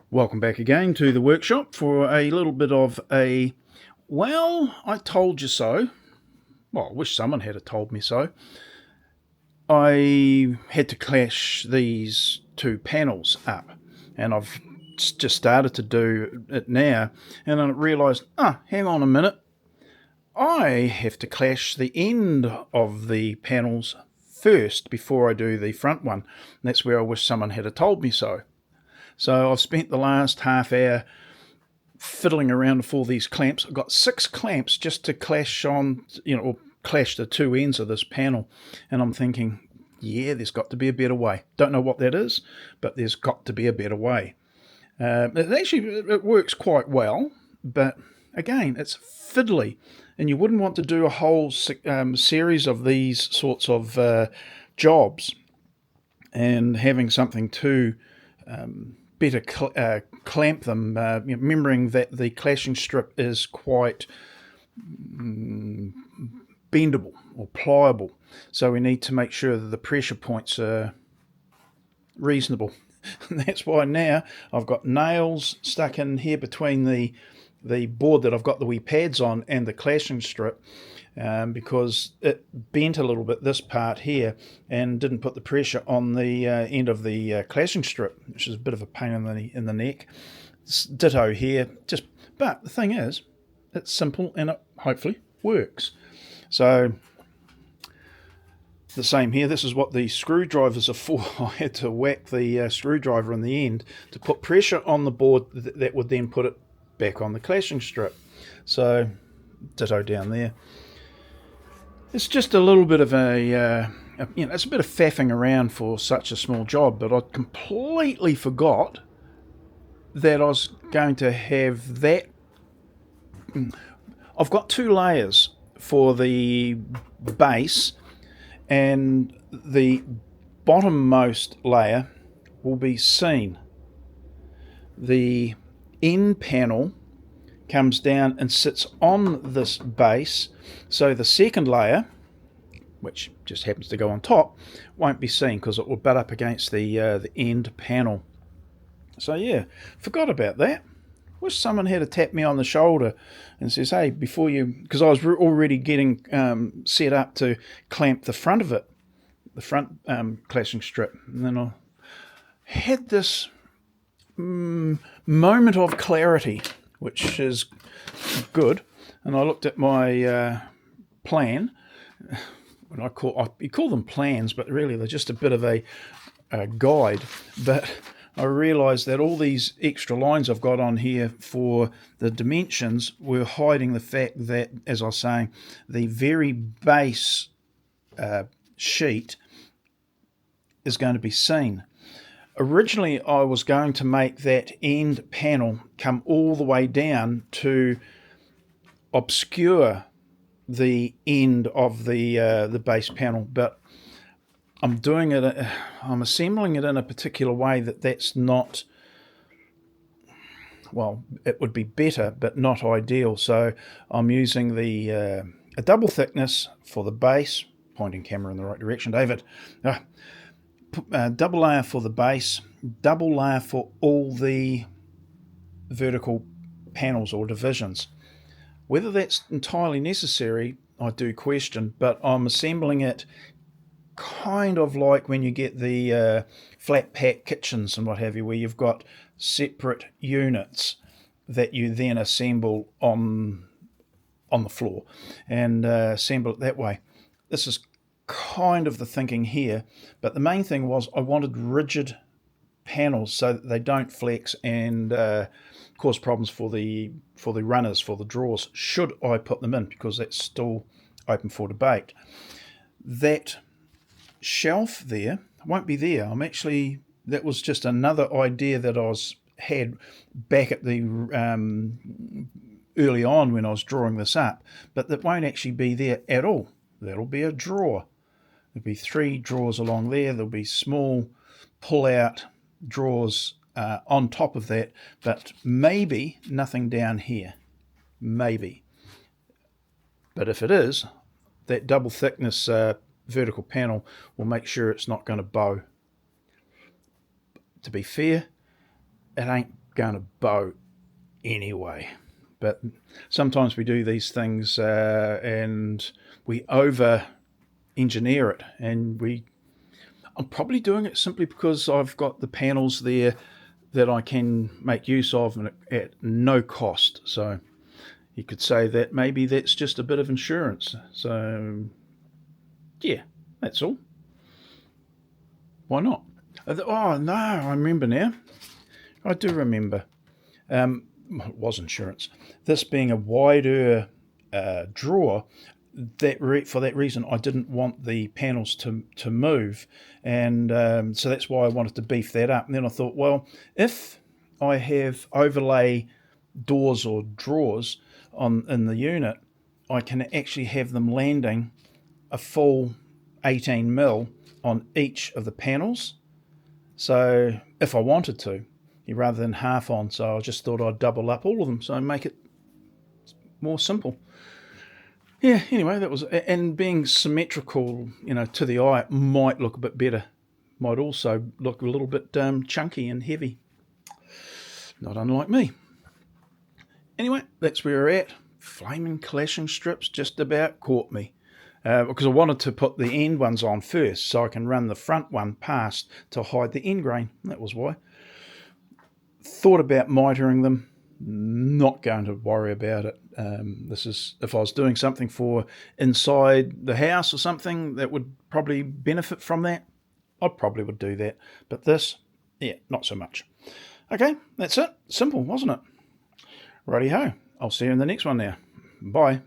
Welcome back again to the workshop for a little bit of a, well, I told you so. Well, I wish someone had told me so. I had to clash these two panels up, and I've just started to do it now, and I realised, hang on a minute, I have to clash the end of the panels first before I do the front one. And that's where I wish someone had told me so. So I've spent the last half hour fiddling around with all these clamps. I've got 6 clamps just to clash on, or clash the two ends of this panel. And I'm thinking, yeah, there's got to be a better way. Don't know what that is, but there's got to be a better way. It works quite well, but again, it's fiddly. And you wouldn't want to do a whole series of these sorts of jobs and having something to better clamp them, remembering that the clashing strip is quite bendable or pliable. So we need to make sure that the pressure points are reasonable. And that's why now I've got nails stuck in here between the board that I've got the wee pads on and the clashing strip, because it bent a little bit, this part here, and didn't put the pressure on the end of the clashing strip, which is a bit of a pain in the neck. Ditto here, but the thing is, it's simple and it hopefully works. So the same here. This is what the screwdrivers are for. I had to whack the screwdriver in the end to put pressure on the board that would then put it back on the clashing strip. So ditto down there. It's just a little bit of it's a bit of faffing around for such a small job, but I completely forgot that I was going to have that. I've got 2 layers for the base, and the bottommost layer will be seen. The end panel comes down and sits on this base, so the second layer, which just happens to go on top, won't be seen because it will butt up against the end panel. So yeah, forgot about that. Wish someone had tapped me on the shoulder and says, hey, before you, because I was already getting set up to clamp the front of it, the front clashing strip, and then I had this moment of clarity, which is good. And I looked at my plan. When you call them plans, but really they're just a bit of a guide. But I realised that all these extra lines I've got on here for the dimensions were hiding the fact that, as I was saying, the very base sheet is going to be seen. Originally, I was going to make that end panel come all the way down to obscure the end of the base panel, but I'm doing it. I'm assembling it in a particular way that's not. Well, it would be better, but not ideal. So I'm using a double thickness for the base. Pointing camera in the right direction, David. Double layer for the base, double layer for all the vertical panels or divisions. Whether that's entirely necessary, I do question, but I'm assembling it kind of like when you get the flat pack kitchens and what have you, where you've got separate units that you then assemble on the floor and assemble it that way. This is kind of the thinking here, but the main thing was I wanted rigid panels so that they don't flex and cause problems for the runners, for the drawers, should I put them in, because that's still open for debate. That shelf there won't be there. That was just another idea that I had back at the early on when I was drawing this up, but that won't actually be there at all. That'll be a drawer. There'll be 3 drawers along there. There'll be small pull-out drawers on top of that, but maybe nothing down here. Maybe. But if it is, that double thickness vertical panel will make sure it's not going to bow. To be fair, it ain't going to bow anyway. But sometimes we do these things and we over-engineer it, and I'm probably doing it simply because I've got the panels there that I can make use of at no cost. So you could say that maybe that's just a bit of insurance. So yeah, that's all. Why not? Oh no, I remember now. I do remember. It was insurance. This being a wider drawer, for that reason, I didn't want the panels to move, and so that's why I wanted to beef that up. And then I thought, well, if I have overlay doors or drawers in the unit, I can actually have them landing a full 18 mil on each of the panels. So if I wanted to, rather than half on, so I just thought I'd double up all of them, so make it more simple. Yeah, anyway, that was, and being symmetrical, to the eye, it might look a bit better. Might also look a little bit chunky and heavy. Not unlike me. Anyway, that's where we're at. Flaming clashing strips just about caught me. Because I wanted to put the end ones on first so I can run the front one past to hide the end grain. That was why. Thought about mitering them. Not going to worry about it. This is, if I was doing something for inside the house or something that would probably benefit from that, I probably would do that. But this, yeah, not so much. Okay, that's it. Simple, wasn't it? Righty-ho. I'll see you in the next one now. Bye.